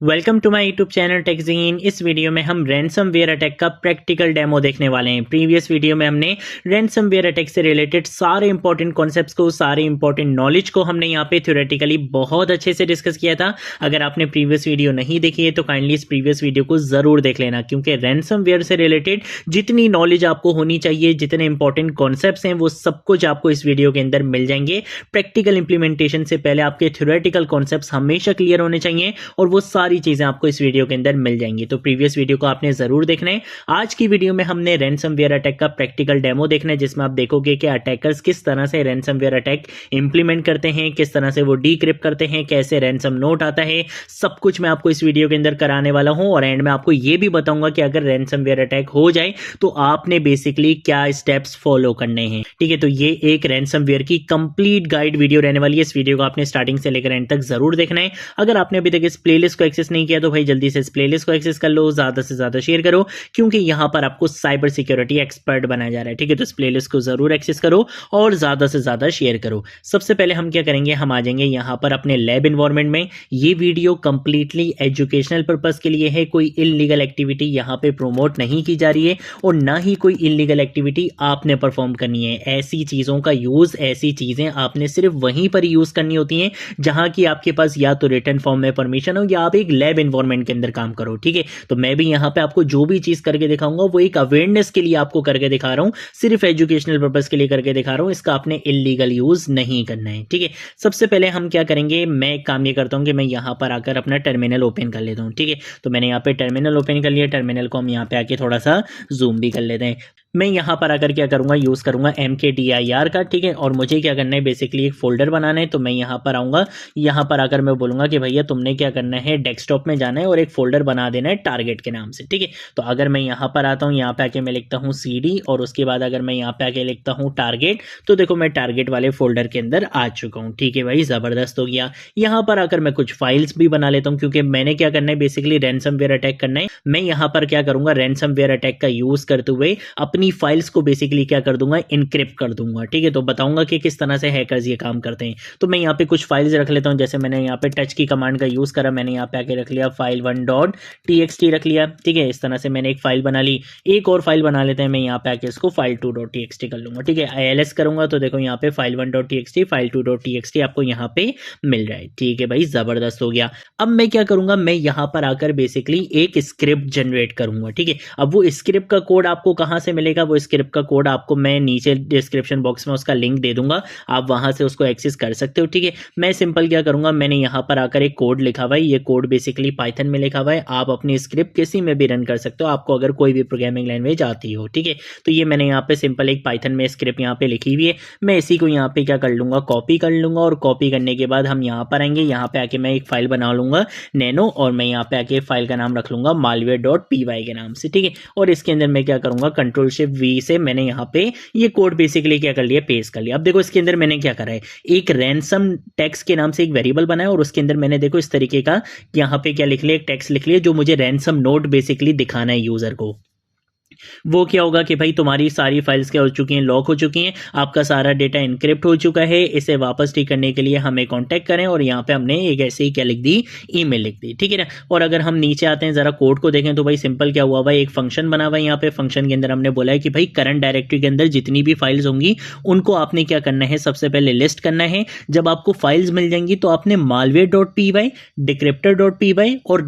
Welcome to my YouTube channel टेकजीन। इस video में हम रैनसमवेयर अटैक का प्रैक्टिकल डेमो देखने वाले हैं। प्रीवियस वीडियो में हमने रैनसमवेयर अटैक से रिलेटेड सारे इंपॉर्टेंट कॉन्सेप्ट्स को, सारे इंपॉर्टेंट नॉलेज को हमने यहाँ पे थ्योरेटिकली बहुत अच्छे से डिस्कस किया था। अगर आपने प्रीवियस वीडियो नहीं देखी है तो काइंडली इस प्रीवियस वीडियो को जरूर देख लेना, क्योंकि रैनसमवेयर से रिलेटेड जितनी नॉलेज आपको होनी चाहिए, जितने इंपॉर्टेंट कॉन्सेप्ट्स हैं, वो सब कुछ आपको इस वीडियो के अंदर मिल जाएंगे। प्रैक्टिकल इंप्लीमेंटेशन से पहले आपके थ्योरेटिकल कॉन्सेप्ट्स हमेशा क्लियर होने चाहिए और वो सारी चीजें आपको इस वीडियो के अंदर मिल जाएंगी। तो प्रीवियस वीडियो को आपने जरूर देखना है। आज की वीडियो में हमने रैनसमवेयर अटैक का प्रैक्टिकल डेमो देखना है, जिसमें आप देखोगे कि अटैकर्स किस तरह से रैनसमवेयर अटैक इंप्लीमेंट करते हैं, किस तरह से वो डीक्रिप्ट करते हैं, कैसे रैनसम नोट आता है, सब कुछ मैं आपको इस वीडियो के अंदर कराने वाला हूं। और एंड में आपको ये भी बताऊंगा कि अगर रैनसमवेयर अटैक हो जाए तो आपने बेसिकली क्या स्टेप्स फॉलो करने हैं। ठीक है, तो ये एक रैनसमवेयर की कंप्लीट गाइड वीडियो रहने वाली है। इस वीडियो को आपने स्टार्टिंग से लेकर एंड तक जरूर देखना है। अगर आपने अभी तक इस प्लेलिस्ट को एक्सेस नहीं किया तो भाई जल्दी से इस प्लेलिस्ट को एक्सेस कर लो, ज्यादा से ज्यादा शेयर करो, क्योंकि यहां पर आपको साइबर सिक्योरिटी एक्सपर्ट बनाया जा रहा है। ठीक है, तो इस प्लेलिस्ट को जरूर एक्सेस करो और ज्यादा से ज्यादा शेयर करो। सबसे पहले हम क्या करेंगे, हम आ जाएंगे यहां पर अपने लैब इन्वायरमेंट में। ये वीडियो कंप्लीटली एजुकेशनल पर्पस के लिए है, कोई इलीगल एक्टिविटी यहां पे प्रोमोट नहीं की जा रही है और ना ही कोई इलीगल एक्टिविटी आपने परफॉर्म करनी है। ऐसी चीजों का यूज, ऐसी चीजें आपने सिर्फ वहीं पर यूज करनी होती हैं जहां की आपके पास या तो रिटन फॉर्म में परमिशन हो या आप एक लैब इन्वायरमेंट के अंदर काम करो। ठीक है, तो मैं भी यहां पे आपको जो भी चीज करके दिखाऊंगा वो एक अवेयरनेस के लिए आपको करके दिखा रहा हूं, सिर्फ एजुकेशनल पर्पस के लिए करके दिखा रहा हूं। इसका आपने इलीगल यूज नहीं करना है। ठीक है, सबसे पहले हम क्या करेंगे, मैं एक काम ये करता हूं कि मैं यहां पर आकर अपना टर्मिनल ओपन कर लेता हूं। ठीक है, तो मैंने यहां पे टर्मिनल ओपन कर लिया। टर्मिनल को हम यहां पे आके थोड़ा सा जूम भी कर लेते हैं। मैं यहां पर आकर क्या करूंगा, यूज करूंगा MKDIR का। ठीक है, और मुझे क्या करना है, बेसिकली एक फोल्डर बनाना है। तो मैं यहां पर आऊंगा, यहां पर आकर मैं बोलूंगा कि भैया तुमने क्या करना है, डेस्कटॉप में जाना है और एक फोल्डर बना देना है टारगेट के नाम से। ठीक है, तो अगर मैं यहां पर आता हूं, यहां पे आके मैं लिखता हूं CD और उसके बाद अगर मैं यहां पे आके लिखता हूं टारगेट, तो देखो मैं टारगेट वाले फोल्डर के अंदर आ चुका हूं। ठीक है भाई, जबरदस्त हो गया। यहां पर आकर मैं कुछ फाइल्स भी बना लेता हूं, क्योंकि मैंने क्या करना है, बेसिकली रैनसमवेयर अटैक करना है। मैं यहां पर क्या करूंगा, रैनसमवेयर अटैक का यूज करते हुए अपनी फाइल्स को बेसिकली क्या कर दूंगा, इनक्रिप्ट कर दूंगा। ठीक है, तो बताऊंगा कि किस तरह से हैकर्स ये काम करते हैं। तो मैं यहाँ पे कुछ फाइल्स रख लेता हूँ। जैसे मैंने यहाँ पे टच की कमांड का यूज करा, मैंने यहाँ पे आके रख लिया file1.txt रख लिया। ठीक है, इस तरह से मैंने एक फाइल बना ली। एक और फाइल बना लेते हैं, मैं यहाँ पे आके इसको file2.txt कर लूंगा। ठीक है, ILS करूंगा तो देखो यहाँ पे file1.txt file2.txt आपको यहाँ पे मिल रहा है। ठीक है भाई, जबरदस्त हो गया। अब मैं क्या करूंगा, मैं यहाँ पर आकर बेसिकली एक स्क्रिप्ट जनरेट करूंगा। ठीक है, अब वो स्क्रिप्ट का कोड आपको कहां से मिलेगा, वो स्क्रिप्ट का कोड आपको मैं नीचे डिस्क्रिप्शन बॉक्स में उसका लिंक दे दूंगा, आप वहां से उसको एक्सेस कर सकते हो। ठीक है, मैं सिंपल क्या करूंगा, मैंने यहां पर आकर एक कोड लिखा हुआ है। ये कोड बेसिकली पाइथन में लिखा हुआ है। आप अपनी स्क्रिप्ट किसी में भी रन कर सकते हो, आपको अगर कोई भी प्रोग्रामिंग लैंग्वेज आती हो। ठीक है, तो ये मैंने यहाँ पे सिंपल एक पाइथन में स्क्रिप्ट यहाँ पे लिखी हुई है। मैं इसी को यहाँ पे क्या कर लूंगा, कॉपी कर लूंगा और कॉपी करने के बाद हम यहाँ पर आएंगे। यहाँ पे आके मैं एक फाइल बना लूंगा नैनो, और मैं यहाँ पे आके फाइल का नाम रख लूंगा malware.py के नाम से। ठीक है, और इसके अंदर मैं क्या करूंगा, Ctrl+Shift+V से मैंने यहाँ पे ये कोड बेसिकली क्या कर लिया, पेस्ट कर लिया। अब देखो इसके अंदर मैंने क्या करा है, एक रैनसम टेक्स्ट के नाम से एक वेरिएबल बनाया और उसके अंदर मैंने देखो इस तरीके का यहाँ पे क्या लिख लिया, एक टेक्स्ट लिख लिया जो मुझे रैनसम नोट बेसिकली दिखाना है यूजर को। वो क्या होगा कि भाई तुम्हारी सारी फाइल्स क्या हो चुकी हैं, लॉक हो चुकी हैं, आपका सारा डेटा इनक्रिप्ट हो चुका है, इसे वापस ठीक करने के लिए हमें कांटेक्ट करें। और यहाँ पे हमने एक ऐसे ही क्या लिख दी, ईमेल लिख दी। ठीक है ना, और अगर हम नीचे आते हैं जरा कोड को देखें तो भाई सिंपल क्या हुआ भाई, एक फंक्शन बना हुआ है। यहाँ पे फंक्शन के अंदर हमने बोला है कि भाई करंट डायरेक्टरी के अंदर जितनी भी फाइल्स होंगी उनको आपने क्या करना है, सबसे पहले लिस्ट करना है। जब आपको फाइल्स मिल जाएंगी तो आपने malware.py, decryptor.py और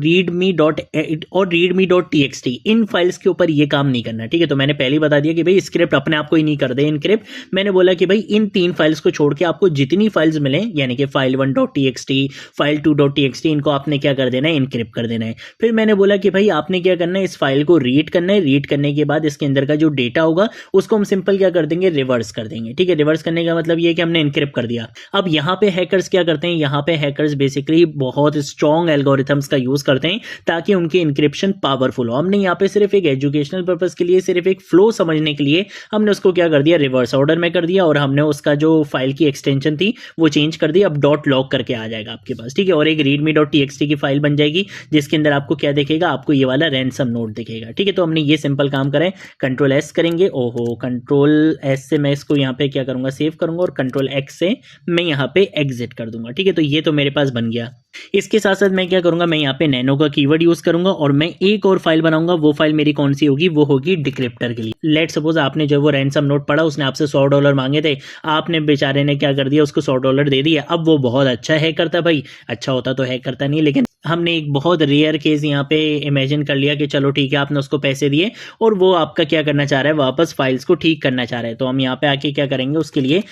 readme.txt इन फाइल्स के ऊपर ये काम नहीं करना। ठीक है, तो मैंने पहले ही बता दिया कि भाई स्क्रिप्ट अपने आप को ही नहीं कर दे इनक्रिप्ट। मैंने बोला कि भाई इन तीन फाइल्स को छोड़ के आपको जितनी फाइल्स मिले, यानी कि file1.txt file2.txt, इनको आपने क्या कर देना है, इनक्रिप्ट कर देना है। फिर मैंने बोला कि भाई आपने क्या करना है, इस फाइल को रीड करना है। रीड करने के बाद इसके अंदर का जो डेटा होगा उसको हम सिंपल क्या कर देंगे, रिवर्स कर देंगे। ठीक है, रिवर्स करने का मतलब ये कि हमने इनक्रिप्ट कर दिया। अब यहाँ पे हैकर्स क्या करते हैं, यहाँ पे हैकर्स बेसिकली बहुत स्ट्रॉन्ग एल्गोरिथम्स का यूज करते हैं ताकि उनकी इनक्रिप्शन पावरफुल हो। हमने यहाँ पे सिर्फ एक एजुकेशनल पर्पस के लिए, सिर्फ एक फ्लो समझने के लिए हमने उसको क्या कर दिया, रिवर्स ऑर्डर में कर दिया और हमने उसका जो फाइल की एक्सटेंशन थी वो चेंज कर दी। अब डॉट लॉग करके आ जाएगा आपके पास, ठीक है। और एक readme.txt की फाइल बन जाएगी जिसके अंदर आपको क्या दिखेगा, आपको ये वाला रैंसम नोट दिखेगा, ठीक है। तो हमने ये सिंपल काम करें, कंट्रोल एस करेंगे, ओहो कंट्रोल एस से मैं इसको यहाँ पे क्या करूंगा, सेव करूंगा और कंट्रोल एक्स से मैं यहाँ पे एग्जिट कर दूंगा, ठीक है। तो ये तो मेरे पास बन गया। इसके साथ साथ मैं क्या करूंगा, मैं यहाँ पे नैनो का कीवर्ड यूज करूंगा और मैं एक और फाइल बनाऊंगा। वो फाइल मेरी कौन सी होगी, वो होगी डिक्रिप्टर के लिए। लेट सपोज आपने जो वो रैंसम नोट पढ़ा, उसने आपसे $100 मांगे थे, आपने बेचारे ने क्या कर दिया, उसको $100 दे दिया। अब वो बहुत अच्छा हैक करता, भाई अच्छा होता तो हैक करता नहीं, लेकिन हमने एक बहुत रेयर केस यहाँ पे इमेजिन कर लिया कि चलो ठीक है, आपने उसको पैसे दिए और वो आपका क्या करना चाह रहा है, वापस फाइल्स को ठीक करना चाह रहा है। तो हम यहाँ पे आके क्या करेंगे, उसके लिए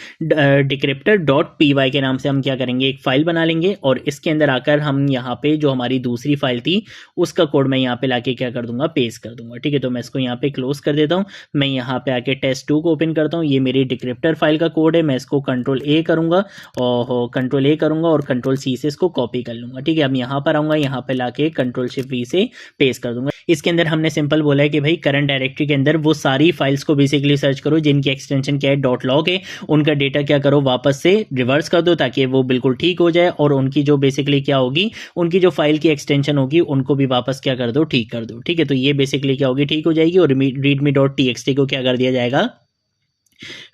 decryptor.py के नाम से हम क्या करेंगे, एक फाइल बना लेंगे और इसके अंदर आकर हम यहाँ पे जो हमारी दूसरी फाइल थी उसका कोड मैं यहाँ पे लाके क्या कर दूंगा, पेस्ट कर दूंगा, ठीक है। तो मैं इसको यहाँ पे क्लोज कर देता हूँ। मैं यहाँ पे आके test2 को ओपन करता हूँ। ये मेरी डिक्रिप्टर फाइल का कोड है। मैं इसको कंट्रोल ए करूंगा और कंट्रोल सी से इसको कॉपी कर लूंगा, ठीक है। अब यहाँ पर आऊंगा, यहाँ पे लाके कंट्रोल शिफ्ट वी से पेस्ट कर दूंगा। इसके अंदर हमने सिंपल बोला है कि भाई करंट डायरेक्टरी के अंदर वो सारी फाइल्स को बेसिकली सर्च करो जिनकी एक्सटेंशन क्या है, .log है, उनका डेटा क्या करो, वापस से रिवर्स कर दो ताकि वो बिल्कुल ठीक हो जाए और उनकी जो बेसिकली क्या होगी, उनकी जो फाइल की एक्सटेंशन होगी उनको भी वापस क्या कर दो, ठीक कर दो, ठीक है। तो ये बेसिकली क्या होगी, ठीक हो जाएगी और readme.txt को क्या कर दिया जाएगा,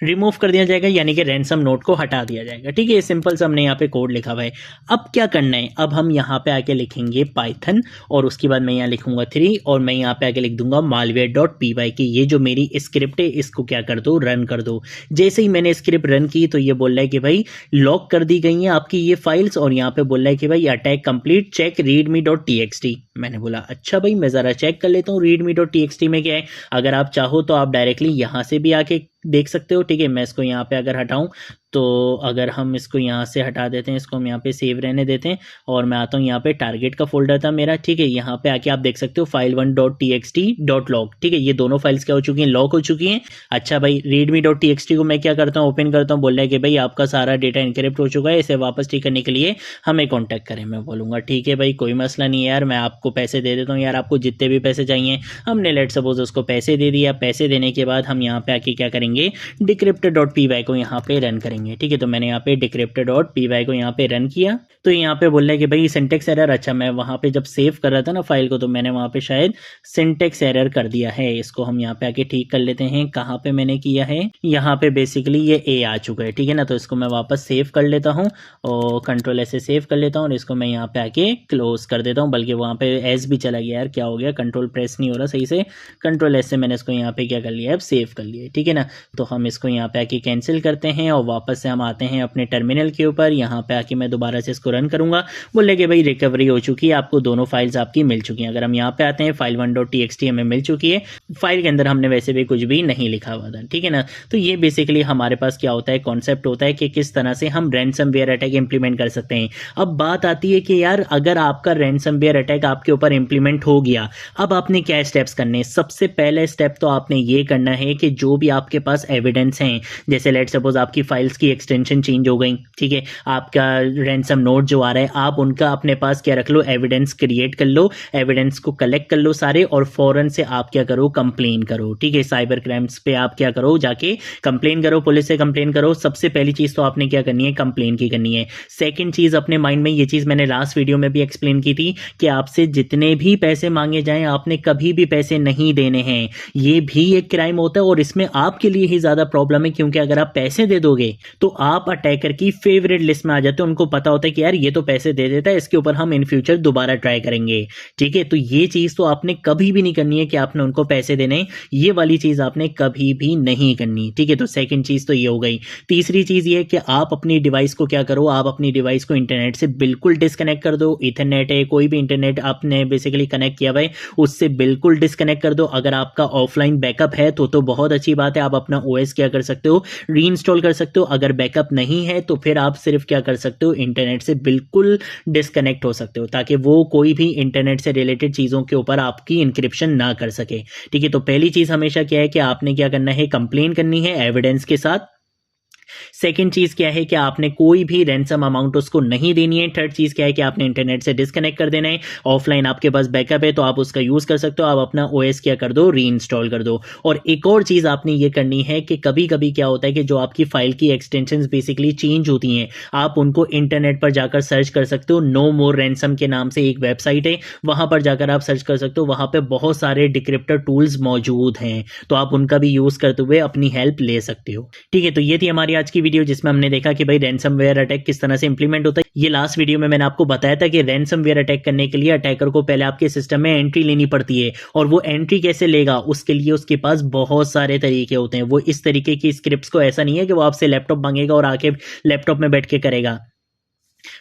रिमूव कर दिया जाएगा, यानी कि रैंसम नोट को हटा दिया जाएगा, ठीक है। ये सिंपल सा हमने यहाँ पे कोड लिखा हुआ है। अब क्या करना है, अब हम यहाँ पे आके लिखेंगे पाइथन और उसके बाद मैं यहाँ लिखूंगा 3 और मैं यहाँ पे आके लिख दूंगा malware.py की ये जो मेरी स्क्रिप्ट है इसको क्या कर दो, रन कर दो। जैसे ही मैंने स्क्रिप्ट रन की तो ये बोल रहा है कि भाई लॉक कर दी गई हैं आपकी ये फाइल्स और यहाँ पे बोल रहा है कि भाई अटैक कंप्लीट, चेक readme.txt। मैंने बोला अच्छा भाई मैं जरा चेक कर लेता हूँ readme.txt में क्या है। अगर आप चाहो तो आप डायरेक्टली यहाँ से भी आके देख सकते हो, ठीक है। मैं इसको यहाँ पे अगर हटाऊं तो अगर हम इसको यहाँ से हटा देते हैं, इसको हम यहाँ पे सेव रहने देते हैं और मैं आता हूँ यहाँ पे टारगेट का फोल्डर था मेरा, ठीक है। यहाँ पे आके आप देख सकते हो file1.txt.log, ठीक है। ये दोनों फाइल्स क्या हो चुकी हैं, लॉक हो चुकी हैं। अच्छा भाई readme.txt को मैं क्या करता हूँ, ओपन करता हूँ, बोल रहा है कि भाई आपका सारा डेटा इनक्रिप्ट हो चुका है, इसे वापस ठीक करने के लिए हमें कॉन्टैक्ट करें। मैं बोलूँगा ठीक है भाई कोई मसला नहीं है यार, मैं आपको पैसे दे देता हूँ यार, आपको जितने भी पैसे चाहिए। हमने लेट सपोज उसको पैसे दे दिया। पैसे देने के बाद हम यहाँ पे आके क्या करेंगे, decryptor.py को यहाँ पे रन करेंगे, ठीक है। तो मैंने यहाँ पे decryptor.py को यहाँ पे रन किया तो यहाँ पे बोल रहा है कि भाई सिंटेक्स एरर। अच्छा मैं वहाँ पे जब सेव कर रहा था ना फाइल को तो मैंने वहाँ पे शायद सिंटेक्स एरर कर दिया है, इसको हम यहाँ पे आके ठीक कर लेते हैं। कहाँ पे मैंने किया है, यहाँ पे बेसिकली ये ए आ चुका है, ठीक है ना। तो इसको मैं वापस सेव कर लेता हूँ और कंट्रोल एस से सेव कर लेता हूँ और इसको मैं यहाँ पे आके क्लोज कर देता हूँ। बल्कि वहाँ पे एस भी चला गया यार, क्या हो गया, कंट्रोल प्रेस नहीं हो रहा सही से। कंट्रोल एस से मैंने इसको यहाँ पे क्या कर लिया है, अब सेव कर लिया है, ठीक है ना। तो हम इसको यहाँ पे आके कैंसिल करते हैं और वापस से हम आते हैं अपने टर्मिनल के ऊपर। यहाँ पे आके मैं दोबारा से इसको रन करूंगा। बोले कि भाई रिकवरी हो चुकी है, आपको दोनों फाइल्स आपकी मिल चुकी हैं। अगर हम यहाँ पे आते हैं file1.txt हमें मिल चुकी है। फाइल के अंदर हमने वैसे भी कुछ भी नहीं लिखा हुआ था, ठीक है ना। तो ये बेसिकली हमारे पास क्या होता है, कॉन्सेप्ट होता है कि किस तरह से हम रैंसमवेयर अटैक इंप्लीमेंट कर सकते हैं। अब बात आती है कि यार अगर आपका रैंसमवेयर अटैक आपके ऊपर इंप्लीमेंट हो गया, अब आपने क्या स्टेप्स करने हैं। सबसे पहले स्टेप तो आपने ये करना है कि जो भी आपके पास एविडेंस हैं, जैसे लेट सपोज आपकी फाइल्स की एक्सटेंशन चेंज हो गई, ठीक है, आपका रैंसम नोट जो आ रहा है आप उनका अपने पास क्या रख लो, एविडेंस क्रिएट कर लो, एविडेंस को कलेक्ट कर लो सारे और फौरन से आप क्या करो, कंप्लेन करो, ठीक है। साइबर क्राइम्स पे आप क्या करो, जाके कंप्लेन करो, पुलिस से कंप्लेन करो। सबसे पहली चीज तो आपने क्या करनी है, कंप्लेन की करनी है। सेकंड चीज अपने माइंड में, ये चीज मैंने लास्ट वीडियो में भी एक्सप्लेन की थी कि आपसे जितने भी पैसे मांगे जाएं आपने कभी भी पैसे नहीं देने हैं। ये भी एक क्राइम होता है और इसमें आपके लिए ही ज्यादा प्रॉब्लम है, क्योंकि अगर आप पैसे दे दोगे तो आप अटैकर की फेवरेट लिस्ट में आ जाते हो। उनको पता होता है कि यार ये तो पैसे दे देता है, इसके ऊपर हम इन फ्यूचर दोबारा ट्राई करेंगे, ठीक है। तो ये चीज तो आपने कभी भी नहीं करनी है कि आपने उनको पैसे देने, ये वाली चीज आपने कभी भी नहीं करनी, ठीक है। तो सेकंड चीज तो ये हो गई। तीसरी चीज ये है कि आप अपनी डिवाइस को क्या करो, आप अपनी डिवाइस को इंटरनेट से बिल्कुल डिस्कनेक्ट कर दो। इथरनेट है, कोई भी इंटरनेट आपने बेसिकली कनेक्ट किया हुआ है उससे बिल्कुल डिस्कनेक्ट कर दो। अगर आपका ऑफलाइन बैकअप है तो बहुत अच्छी बात है, आप अपना ओएस क्या कर सकते हो, रीइंस्टॉल कर सकते हो। अगर बैकअप नहीं है तो फिर आप सिर्फ क्या कर सकते हो, इंटरनेट से बिल्कुल डिस्कनेक्ट हो सकते हो ताकि वो कोई भी इंटरनेट से रिलेटेड चीजों के ऊपर आपकी इंक्रिप्शन ना कर सके, ठीक है। तो पहली चीज हमेशा क्या है कि आपने क्या करना है, कंप्लेन करनी है एविडेंस के साथ। सेकंड चीज़ क्या है कि आपने कोई भी रैंसम अमाउंट उसको नहीं देनी है। थर्ड चीज़ क्या है कि आपने इंटरनेट से डिस्कनेक्ट कर देना है। ऑफलाइन आपके पास बैकअप है तो आप उसका यूज़ कर सकते हो। आप अपना ओएस क्या कर दो, री इंस्टॉल कर दो। और एक और चीज़ आपने ये करनी है कि कभी कभी क्या होता है कि जो आपकी फाइल की एक्सटेंशन बेसिकली चेंज होती हैं, आप उनको इंटरनेट पर जाकर सर्च कर सकते हो। नो मोर रैंसम के नाम से एक वेबसाइट है, वहां पर जाकर आप सर्च कर सकते हो। वहां पे बहुत सारे डिक्रिप्टर टूल्स मौजूद हैं, तो आप उनका भी यूज़ करते हुए अपनी हेल्प ले सकते हो। ठीक है, तो ये थी हमारी आज की वीडियो जिसमें हमने देखा कि भाई रैंसमवेयर अटैक किस तरह से इंप्लीमेंट होता है। ये लास्ट वीडियो में मैंने आपको बताया था कि रैंसमवेयर अटैक करने के लिए अटैकर को पहले आपके सिस्टम में एंट्री लेनी पड़ती है, और वो एंट्री कैसे लेगा उसके लिए उसके पास बहुत सारे तरीके होते हैं। वो इस तरीके की स्क्रिप्ट्स को ऐसा नहीं है कि वो आपसे लैपटॉप मांगेगा और आके लैपटॉप में बैठ के करेगा,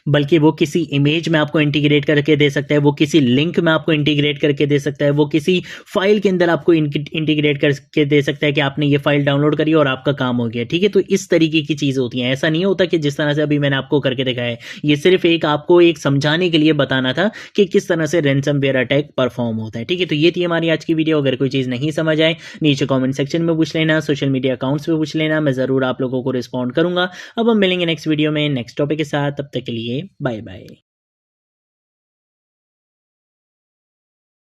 बल्कि वो किसी इमेज में आपको इंटीग्रेट करके दे सकता है, वो किसी लिंक में आपको इंटीग्रेट करके दे सकता है, वो किसी फाइल के अंदर आपको इंटीग्रेट करके दे सकता है कि आपने ये फाइल डाउनलोड करी और आपका काम हो गया। ठीक है, तो इस तरीके की चीज़ होती है। ऐसा नहीं होता कि जिस तरह से अभी मैंने आपको करके दिखाया है। ये सिर्फ एक आपको एक समझाने के लिए बताना था कि किस तरह से रैंसमवेयर अटैक परफॉर्म होता है। ठीक है, तो ये थी हमारी आज की वीडियो। अगर कोई चीज़ नहीं समझ आए नीचे कॉमेंट सेक्शन में पूछ लेना, सोशल मीडिया अकाउंट्स पे पूछ लेना, मैं ज़रूर आप लोगों को रिस्पॉन्ड करूंगा। अब हम मिलेंगे नेक्स्ट वीडियो में नेक्स्ट टॉपिक के साथ। तब तक के लिए बाय बाय।